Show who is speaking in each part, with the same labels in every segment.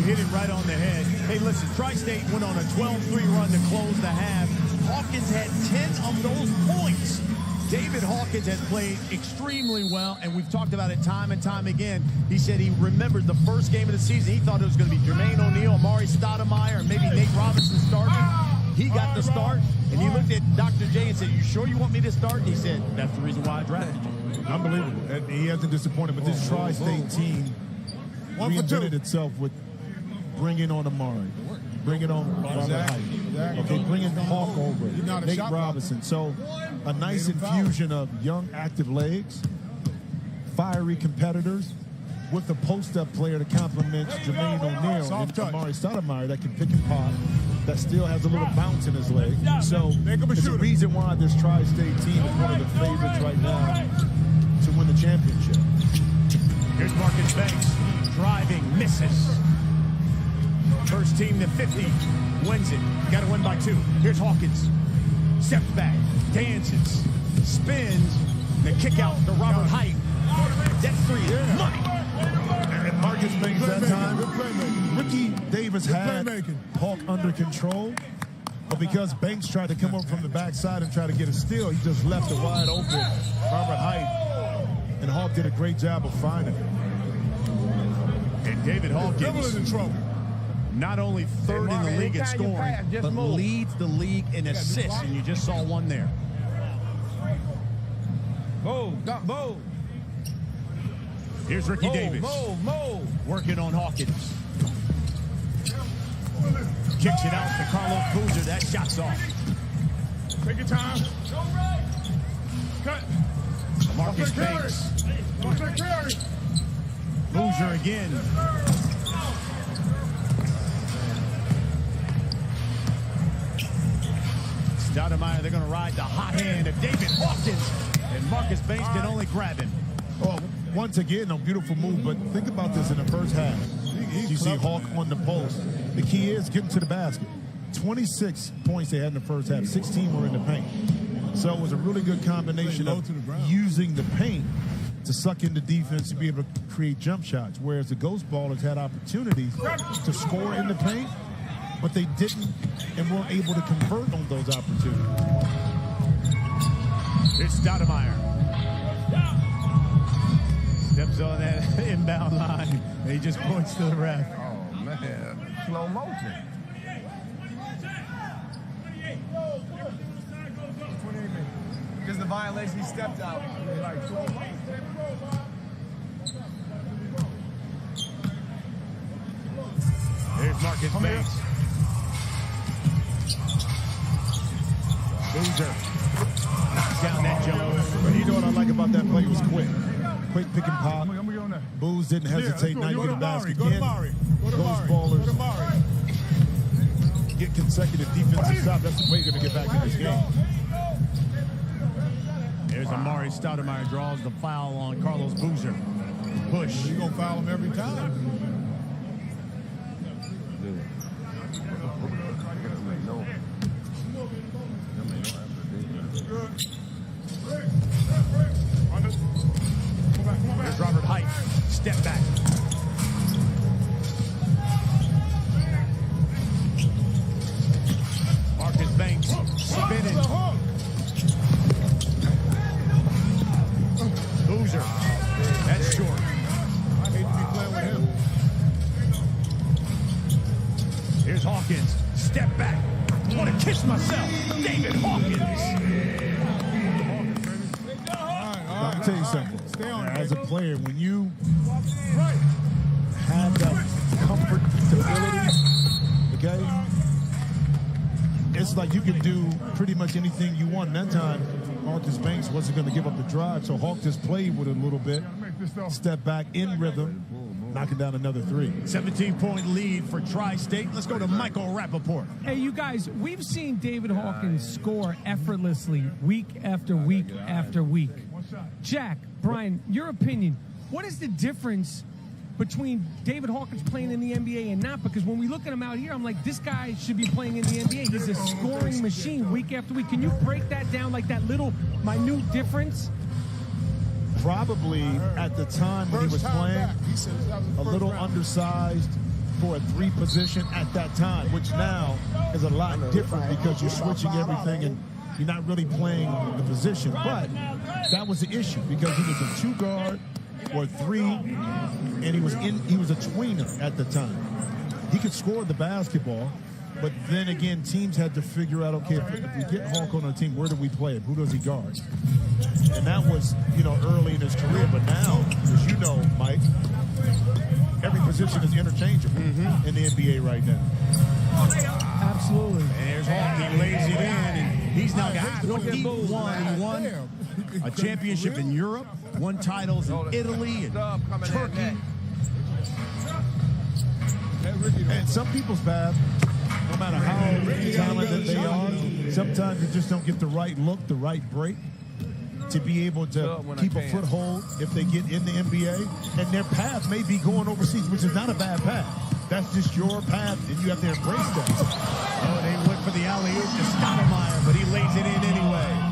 Speaker 1: hit it right on the head. Hey, listen, Tri-State went on a 12-3 run to close the half. Hawkins had 10 of those points. David Hawkins has played extremely well, and we've talked about it time and time again. He said he remembered the first game of the season. He thought it was going to be Jermaine O'Neal, Amar'e Stoudemire, and maybe Nate Robinson starting. He got the start, and he looked at Dr. J and said, "You sure you want me to start?" And he said, "That's the reason why I drafted you."
Speaker 2: Unbelievable. And he hasn't disappointed, but this Tri-State team reinvented itself with bringing on Amar'e, bringing on Robert Hyde. Okay, bringing Hawk over, Nate Robinson. So a nice infusion of young, active legs, fiery competitors, with a post-up player to complement Jermaine O'Neal and Amar'e Stoudemire that can pick and pop, that still has a little bounce in his leg. So it's a reason why this Tri-State team is one of the favorites right now to win the championship.
Speaker 1: Here's Marcus Banks driving, misses. First team to 50, wins it. Got to win by 2. Here's Hawkins. Steps back, dances, spins, the kick out to Robert Hyde. That's 3. Money.
Speaker 2: And Marcus Banks that time. Ricky Davis had Hawk under control, but because Banks tried to come up from the backside and try to get a steal, he just left it wide open. Robert Hyde. And Hawk did a great job of finding it.
Speaker 1: And David Hawkins
Speaker 3: in trouble.
Speaker 1: Not only third in the league in scoring, but leads the league in assists, and you just saw one there.
Speaker 3: Move.
Speaker 1: Here's Ricky Davis. Working on Hawkins. Kicks it out to Carlos Boozer. That shot's off.
Speaker 3: Take your time. Cut.
Speaker 1: Marcus Banks. Boozer again. Stoudemire, they're going to ride the hot hand of David Hawkins, and Marcus Banks can only grab him.
Speaker 2: Oh, once again, a beautiful move, but think about this in the first half. You see Hawk on the post. The key is getting to the basket. 26 points they had in the first half. 16 were in the paint. So it was a really good combination of using the paint to suck in the defense to be able to create jump shots, whereas the Ghost Ballers had opportunities to score in the paint, but they didn't and weren't able to convert on those opportunities.
Speaker 1: Here's Stoudemire. Steps on that inbound line, and he just points to the ref.
Speaker 3: Oh, man. Slow motion. Because the violation, he stepped out.
Speaker 1: Here's Marcus Banks. Boozer knocks down that jump.
Speaker 2: But you know what I like about that play? It was quick. Quick pick and pop. Booze didn't hesitate. Now you get a basket. Ghost Ballers get consecutive defensive stops. That's the way you're going to get back in this game.
Speaker 1: There's Amar'e Stoudemire draws the foul on Carlos Boozer. Push.
Speaker 3: You're going to foul him every time.
Speaker 1: There's Robert Hyde. Step back. Marcus Banks spinning. Boozer. That's short.
Speaker 3: I hate to be playing with him.
Speaker 1: Here's Hawkins. Step back. I want to kiss myself. David Hawkins.
Speaker 2: Let me tell you something. As a player, when you have that comfort, stability, okay, it's like you can do pretty much anything you want. And that time, Marcus Banks wasn't going to give up the drive, so Hawk just played with it a little bit, step back in rhythm, knocking down another 3.
Speaker 1: 17-point lead for Tri-State. Let's go to Michael Rappaport.
Speaker 4: Hey, you guys, we've seen David Hawkins score effortlessly week after week after week. Jack, Brian, your opinion, what is the difference between David Hawkins playing in the NBA and not? Because when we look at him out here, I'm like, this guy should be playing in the NBA. He's a scoring machine week after week. Can you break that down, like that little minute difference?
Speaker 2: Probably at the time when he was playing, a little undersized, for a 3 position at that time, which now is a lot different because you're switching everything and you're not really playing the position. But that was the issue because he was a 2 guard or 3, and he was a tweener at the time. He could score the basketball, but then again, teams had to figure out, okay, if we get Hawk on our team, where do we play him? Who does he guard? And that was, early in his career. But now, as you know, Mike, every position is interchangeable in the NBA right now.
Speaker 4: Absolutely.
Speaker 1: And there's Hawk. He lays it in, and he's now got 21. He won a championship in Europe, won titles in Italy and Turkey.
Speaker 2: And some people's path, no matter how talented they are, sometimes they just don't get the right look, the right break to be able to keep a foothold if they get in the NBA. And their path may be going overseas, which is not a bad path. That's just your path, and you have to embrace that.
Speaker 1: Oh, they went for the alley-oop to Stoudemire, but he lays it in anyway.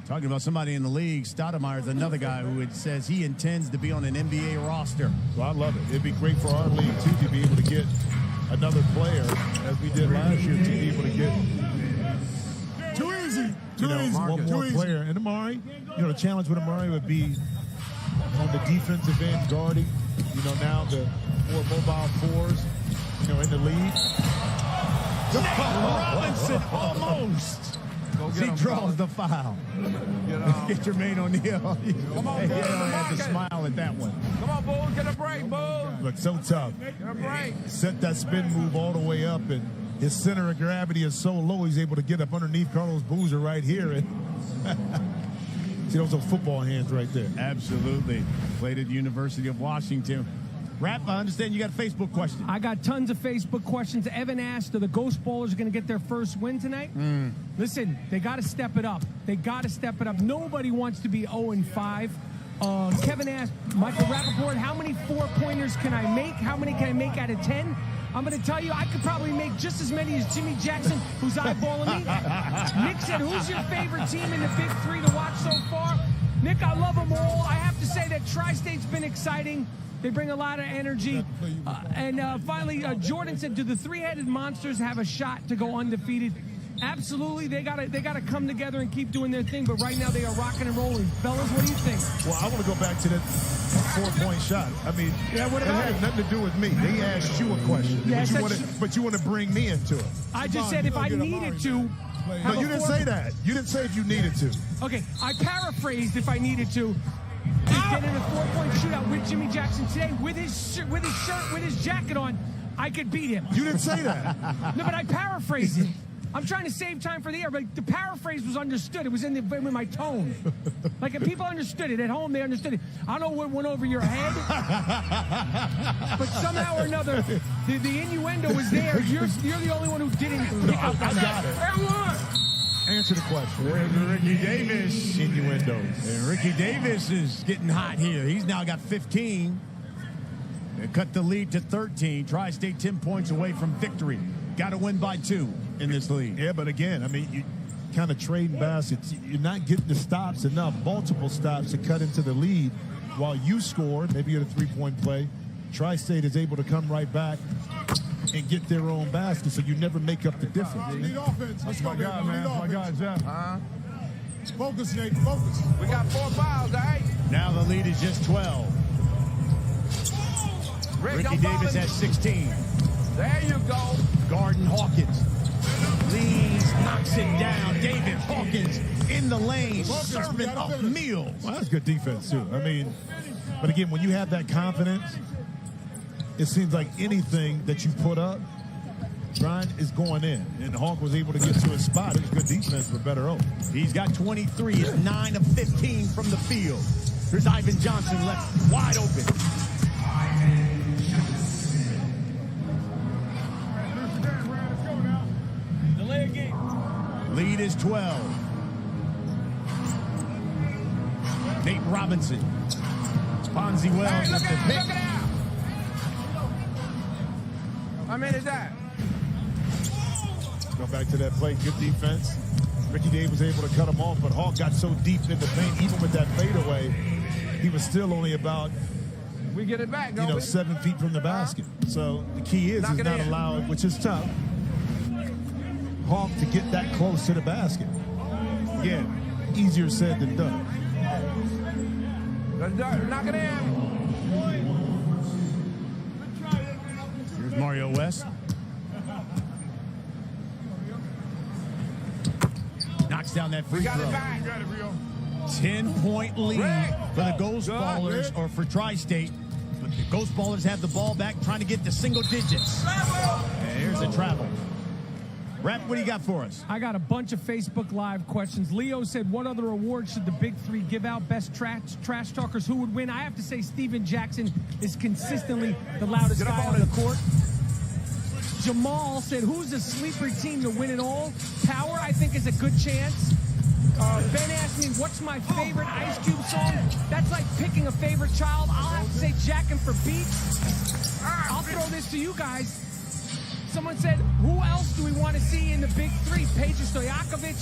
Speaker 1: Talking about somebody in the league, Stoudemire is another guy who says he intends to be on an NBA roster.
Speaker 2: Well, I love it. It'd be great for our league, too, to be able to get another player, as we did last year, to be able to get
Speaker 3: Too easy.
Speaker 2: one more player. And Amar'e, the challenge with Amar'e would be on the defensive end guarding, now the more mobile 4s, in the league.
Speaker 1: Robinson almost. He draws the foul. Get Jermaine O'Neal.
Speaker 3: Come on,
Speaker 1: He
Speaker 3: boys.
Speaker 1: had to smile at that one.
Speaker 3: Come on, Bulls. Get a break, Bulls.
Speaker 2: Look, so tough.
Speaker 3: Get a break.
Speaker 2: Set that spin move all the way up, and his center of gravity is so low, he's able to get up underneath Carlos Boozer right here. And see, those are football hands right there.
Speaker 1: Absolutely. Played at the University of Washington. Rap, I understand you got a Facebook question.
Speaker 4: I got tons of Facebook questions. Evan asked, are the Ghost Ballers going to get their first win tonight? Listen, they got to step it up. Nobody wants to be 0-5. Kevin asked, Michael Rappaport, how many 4-pointers can I make? How many can I make out of 10? I'm going to tell you, I could probably make just as many as Jimmy Jackson, who's eyeballing me. Nick said, who's your favorite team in the Big 3 to watch so far? Nick, I love them all. I have to say that Tri-State's been exciting. They bring a lot of energy. And finally, Jordan said, do the 3-headed monsters have a shot to go undefeated? Absolutely. They gotta come together and keep doing their thing. But right now, they are rocking and rolling. Fellas, what do you think?
Speaker 2: Well, I want to go back to that 4-point shot. I mean,
Speaker 4: Yeah, what
Speaker 2: it
Speaker 4: about
Speaker 2: had
Speaker 4: it?
Speaker 2: nothing to do with me. They asked you a question.
Speaker 4: Yeah,
Speaker 2: but you want to bring me into it.
Speaker 4: I just said if I needed to.
Speaker 2: No, you didn't say that. You didn't say if you needed to.
Speaker 4: Okay, I paraphrased if I needed to. Get in a 4-point shootout with Jimmy Jackson today with his shirt, with his jacket on. I could beat him.
Speaker 2: You didn't say that.
Speaker 4: No, but I paraphrased it. I'm trying to save time for the air, but the paraphrase was understood. It was in my tone. Like, if people understood it at home, they understood it. I don't know what went over your head, but somehow or another, the innuendo was there. You're the only one who didn't pick up on that.
Speaker 2: I got it. Answer the question.
Speaker 1: There's Ricky Davis.
Speaker 2: Innuendos.
Speaker 1: And Ricky Davis is getting hot here. He's now got 15. They cut the lead to 13. Tri-State 10 points away from victory. Got to win by 2 in this league.
Speaker 2: Yeah, but again, I mean, you kind of trading baskets. You're not getting the stops enough, multiple stops to cut into the lead while you score. Maybe you had a 3-point play. Tri-State is able to come right back and get their own basket, so you never make up the difference.
Speaker 3: Need offense.
Speaker 2: That's my guy, man. That's my guy, Jeff.
Speaker 3: Focus, Nate. Focus. We got 4 fouls, all right?
Speaker 1: Now the lead is just 12. Ricky Davis has 16.
Speaker 3: There you go.
Speaker 1: Garden Hawkins leads, knocks it down. David Hawkins in the lane, serving up meals.
Speaker 2: Well, that's good defense, too. I mean, but again, when you have that confidence, it seems like anything that you put up, Brian, is going in. And Hawk was able to get to his spot. It was good defense, but better hope.
Speaker 1: He's got 23. He's 9 of 15 from the field. There's Ivan Johnson left wide open. Lead is 12. Nate Robinson. Bonzi Wells with the pick.
Speaker 3: How many is that?
Speaker 2: Go back to that play. Good defense. Ricky Davis was able to cut him off, but Hawk got so deep in the paint, even with that fadeaway, he was still only about
Speaker 3: We get it back, don't we?
Speaker 2: 7 feet from the basket. So the key is
Speaker 3: Knock it
Speaker 2: not
Speaker 3: in.
Speaker 2: allowing, which is tough, Hawk to get that close to the basket. Again, easier said than done.
Speaker 3: Knock it in.
Speaker 1: Here's Mario West. Knocks down that free
Speaker 3: We got
Speaker 1: throw.
Speaker 3: it back.
Speaker 1: 10-point lead for the Ghost Ballers, or for Tri-State. But the Ghost Ballers have the ball back, trying to get to single digits. And here's the travel. Rap, what do you got for us?
Speaker 4: I got a bunch of Facebook Live questions. Leo said, what other award should the Big Three give out? Best trash talkers, who would win? I have to say Steven Jackson is consistently the loudest guy on the court. Jamal said, who's the sleeper team to win it all? Power, I think, is a good chance. Ben asked me, what's my favorite Ice Cube song? That's like picking a favorite child. I'll have to say Jackin' for Beats. I'll throw this to you guys. Someone said, who else do we want to see in the Big Three? Peja Stojakovic,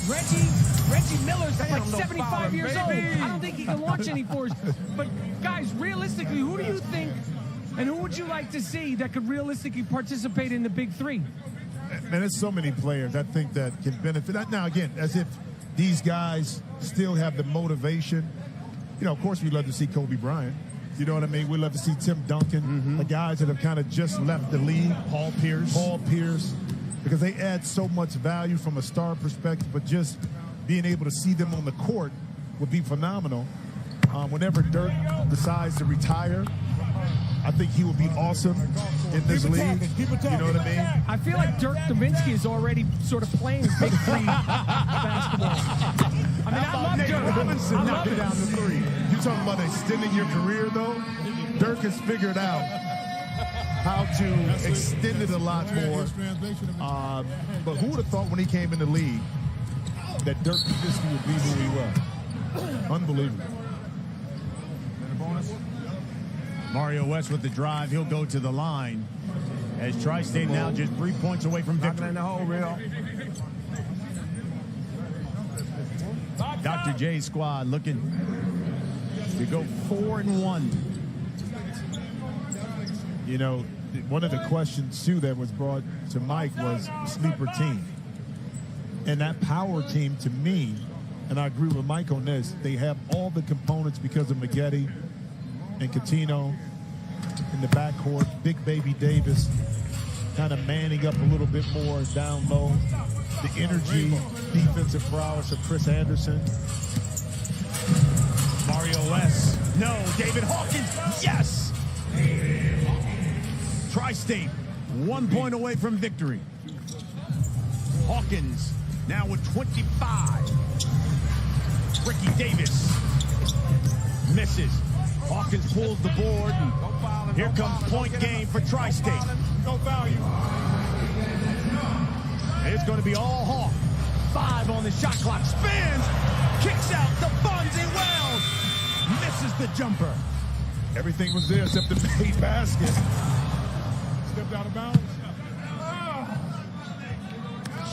Speaker 4: Reggie Miller's like 75 years old. I don't think he can launch any fours. But guys, realistically, who do you think, and who would you like to see that could realistically participate in the Big Three?
Speaker 2: Man, there's so many players I think that can benefit. Now, again, as if these guys still have the motivation. Of course, we'd love to see Kobe Bryant. You know what I mean? We'd love to see Tim Duncan, the guys that have kind of just left the league. Paul Pierce, because they add so much value from a star perspective, but just being able to see them on the court would be phenomenal. Whenever Dirk decides to retire, I think he will be awesome in this league. You know what I mean?
Speaker 4: I feel like Dirk Nowitzki is already sort of playing Big Three basketball. I mean, I love Dirk.
Speaker 2: Robinson
Speaker 4: I love
Speaker 2: knocked it
Speaker 4: it.
Speaker 2: down to 3. You talking about extending your career, though? Dirk has figured out how to extend it a lot more. But who would have thought when he came in the league that Dirk Nowitzki would be who he was? Unbelievable.
Speaker 1: Mario West with the drive. He'll go to the line as Tri-State now just 3 points away from
Speaker 3: Knocking
Speaker 1: victory.
Speaker 3: in the hole, real.
Speaker 1: Dr. J's squad looking to go 4-1.
Speaker 2: One of the questions, too, that was brought to Mike was sleeper team. And that power team, to me, and I agree with Mike on this, they have all the components because of Maggette and Coutinho in the backcourt. Big Baby Davis kind of manning up a little bit more down low. The energy, defensive prowess of Chris Anderson.
Speaker 1: Mario West. No. David Hawkins. Yes. Tri-State 1 point away from victory. Hawkins now with 25. Ricky Davis misses. Hawkins pulls the board. And here comes point game for Tri-State.
Speaker 3: No value.
Speaker 1: It's going to be all Hawk. 5 on the shot clock. Spins. Kicks out to Bonzi Wells. Misses the jumper.
Speaker 2: Everything was there except the made basket.
Speaker 3: Stepped out of bounds.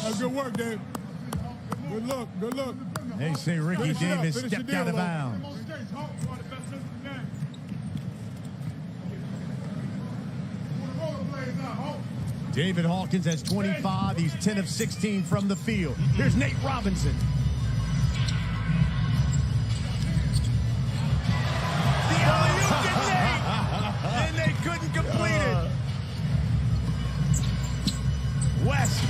Speaker 3: That's good work, Dave. Good look. Good look.
Speaker 1: They say Ricky Davis stepped out of bounds. David Hawkins has 25. He's 10 of 16 from the field. Here's Nate Robinson. The alley-oop to Nate, and they couldn't complete it. West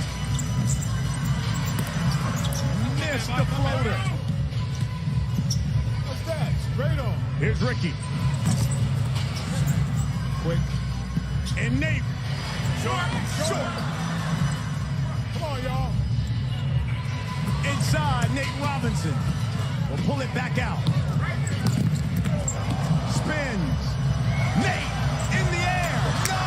Speaker 1: missed the floater.
Speaker 3: What's that? Straight on.
Speaker 1: Here's Ricky.
Speaker 2: Quick.
Speaker 1: And Nate. Short.
Speaker 3: Come on, y'all.
Speaker 1: Inside, Nate Robinson will pull it back out. Spins. Nate in the air. No!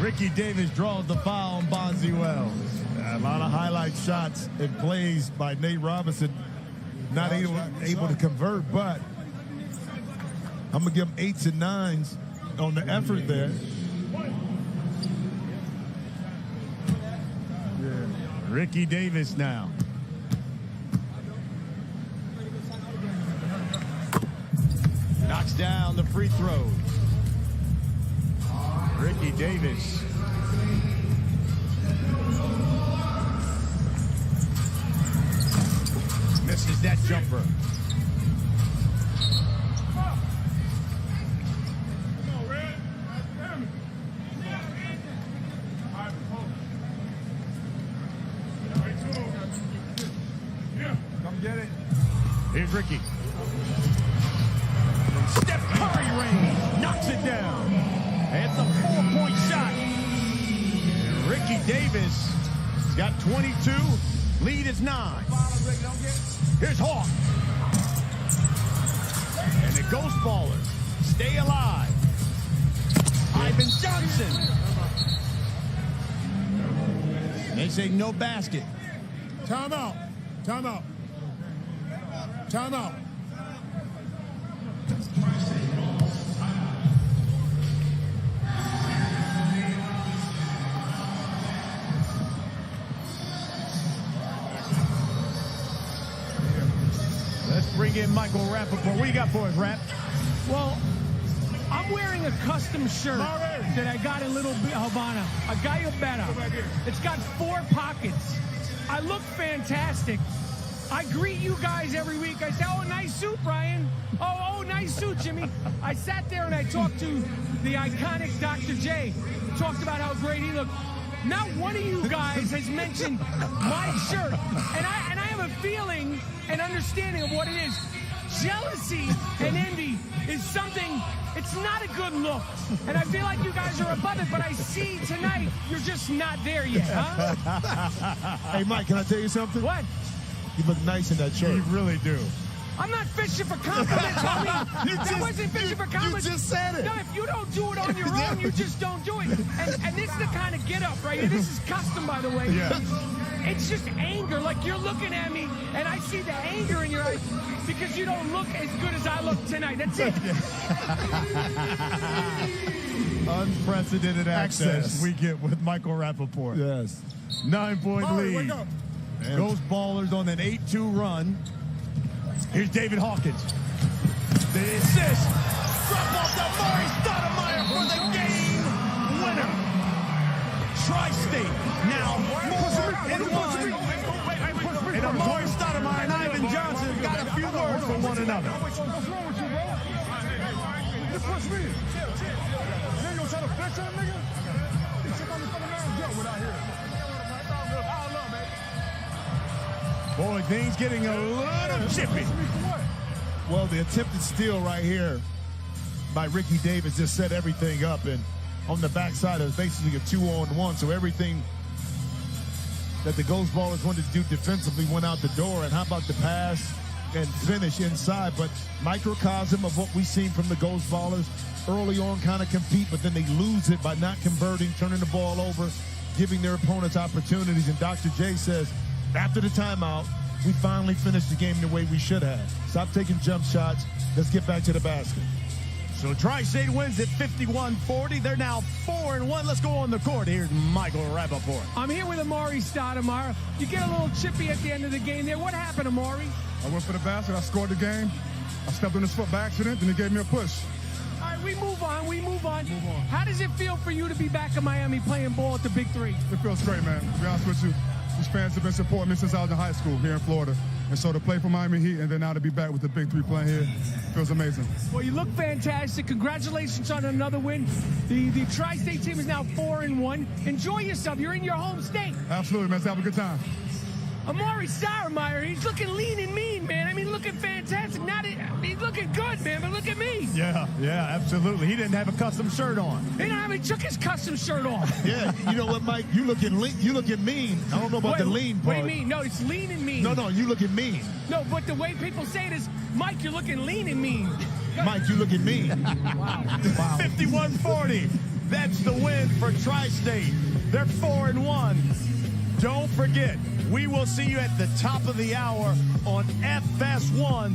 Speaker 1: Ricky Davis draws the foul on Bonzi Wells.
Speaker 2: A lot of highlight shots and plays by Nate Robinson. Not able to convert, but I'm going to give him 8s and 9s on the effort there.
Speaker 1: Ricky Davis now. knocks down the free throw. Ricky Davis. Misses that jumper.
Speaker 3: Come get it.
Speaker 1: Here's Ricky. Steph Curry range. Knocks it down. It's a 4-point shot. Ricky Davis has got 22. Lead is 9. Here's Hawk. And the Ghost Ballers stay alive. Ivan Johnson. They say no basket.
Speaker 2: Timeout. Timeout. Timeout.
Speaker 1: Let's bring in Michael Rappaport. What do you got for us, Rapp?
Speaker 4: Well, I'm wearing a custom shirt that I got in Little Havana, a Gallo Better. It's got 4 pockets. I look fantastic. I greet you guys every week. I say, oh, nice suit, Brian. Oh, nice suit, Jimmy. I sat there and I talked to the iconic Dr. J. Talked about how great he looked. Not one of you guys has mentioned my shirt. And I have a feeling and understanding of what it is. Jealousy and envy is something, it's not a good look. And I feel like you guys are above it, but I see tonight you're just not there yet, huh?
Speaker 2: Hey, Mike, can I tell you something?
Speaker 4: What?
Speaker 2: You look nice in that shirt.
Speaker 1: You really do.
Speaker 4: I'm not fishing for compliments, homie. That wasn't fishing for compliments.
Speaker 2: You just said it.
Speaker 4: No, if you don't do it on your own, you just don't do it. And this is the kind of get-up right here. This is custom, by the way.
Speaker 1: Yeah.
Speaker 4: It's just anger, like you're looking at me, and I see the anger in your eyes because you don't look as good as I look tonight. That's it.
Speaker 1: Unprecedented access we get with Michael Rappaport.
Speaker 2: Yes.
Speaker 1: 9-point lead.
Speaker 2: Wake up.
Speaker 1: Ghost Ballers on an 8-2 run. Here's David Hawkins. The assist. Drop off to Amar'e Stoudemire for the game winner. Tri-State now 4-1. And Amar'e Stoudemire and Ivan Johnson got a few words for one another.
Speaker 3: What's wrong with you, bro? You push me. Then you try to fix that nigga? You shit on the fucking man jump without here.
Speaker 1: Boy, things getting a little chippy.
Speaker 2: Well, the attempted steal right here by Ricky Davis just set everything up. And on the backside, it was basically a 2-on-1. So everything that the Ghost Ballers wanted to do defensively went out the door. And how about the pass and finish inside? But microcosm of what we've seen from the Ghost Ballers early on, kind of compete, but then they lose it by not converting, turning the ball over, giving their opponents opportunities. And Dr. J says, after the timeout, we finally finished the game the way we should have. Stop taking jump shots. Let's get back to the basket.
Speaker 1: So Tri-State wins at 51-40. They're now 4-1. Let's go on the court. Here's Michael Rappaport.
Speaker 4: I'm here with Amar'e Stoudemire. You get a little chippy at the end of the game there. What happened, Amar'e?
Speaker 3: I went for the basket. I scored the game. I stepped on his foot by accident, and he gave me a push.
Speaker 4: All right, we move on. How does it feel for you to be back in Miami playing ball at the Big 3?
Speaker 3: It feels great, man. To be honest with you, these fans have been supporting me since I was in high school here in Florida. And so to play for Miami Heat and then now to be back with the Big 3 playing here feels amazing.
Speaker 4: Well, you look fantastic. Congratulations on another win. The Tri-State team is now 4-1. Enjoy yourself. You're in your home state.
Speaker 3: Absolutely, man. Let's have a good time.
Speaker 4: Amar'e Stoudemire, he's looking lean and mean, man. I mean, looking fantastic. He's looking good, man, but look at me.
Speaker 1: Yeah, absolutely. He didn't have a custom shirt on.
Speaker 4: He took his custom shirt off.
Speaker 2: Yeah, you know what, Mike? You looking mean. I don't know about the lean part.
Speaker 4: What do you mean? No, it's lean and mean.
Speaker 2: No, you looking mean.
Speaker 4: No, but the way people say it is, Mike, you're looking lean and mean.
Speaker 2: Mike, you looking mean.
Speaker 4: Wow.
Speaker 1: 51-40. That's the win for Tri-State. They're 4-1. Don't forget, we will see you at the top of the hour on FS1.